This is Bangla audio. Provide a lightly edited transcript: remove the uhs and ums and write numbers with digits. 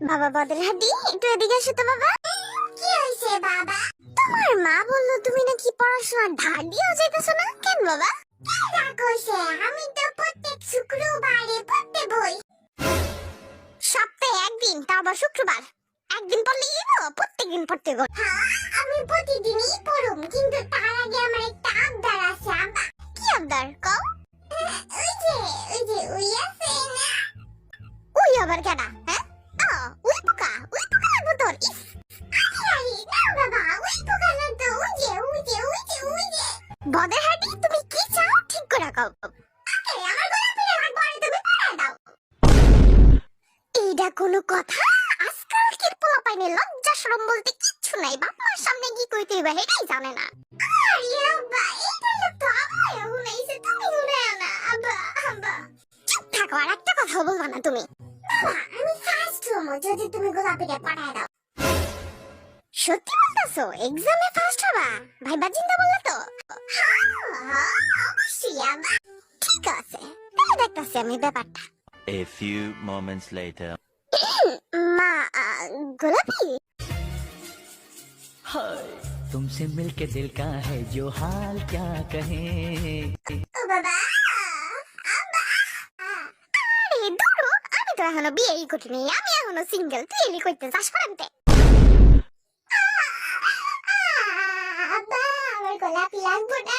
বাবা বদরহাটি, একটু এদিকে এসো তো বাবা। কি হয়েছে বাবা? তোমার মা বললো তুমি নাকি পড়াশোনার ধার দিয়েও যাইতেছো না, কেন বাবা? আমি তো প্রত্যেক শুক্রবারে পড়তে বই। সপ্তাহে একদিন, তা আবার শুক্রবার। একদিন পড়লেই হলো, প্রত্যেকদিন পড়তে গো। হ্যাঁ, আমি প্রতিদিনই পড়ুম, কিন্তু তার আগে আমার একটা আবদার আছে আব্বা। কি আবদার কও? ওই আছে না। ওই আবার কেডা? হ্যাঁ, ওই পোকা লাগবো তোর। ইস, আরে না বাবা, ওই পোকা না তো, ওই যে। বদরহাটি, তুমি কি চাও ঠিক করে কও। আমার গোলাপের হাত পরে তুমি পাড়া দাও। এইটা কোনো কথা? আজকালকার পোলাপাইনে লজ্জা শরম বলতে কিচ্ছু নাই, বাপ মার সামনে কি কইতে হইবে এটাই জানে না। আরে আব্বা, এইটা তো আমারও শুনাইছে, তুমি শুনাও না আব্বা। চুপ থাকো, আর একটা কথা বলবা না তুমি। বাবা, আমি ফার্স্ট হবো যদি তুমি গোলাপিটা পাঠায় দাও। সত্যি বলতেছো? এক্সামে ফার্স্ট হবা? ভাইবা চিন্তা বললে তো? হ্যাঁ, অবশ্যই আব্বা। ঠিক আছে, তাহলে দেখতাছি আমি ব্যাপারটা। A few moments later. মা, গোলাপি। हाय तुमसे मिलके दिल का है जो हाल क्या कहे। ও বাবা, আব্বা। আরে ধরো, আমি তো এখনো বিয়েই করিনি, আমি এখনো সিঙ্গেল। তুই এলি কইতে চাস করান্তে? আব্বা, আমার গোলাপি লাগবো না।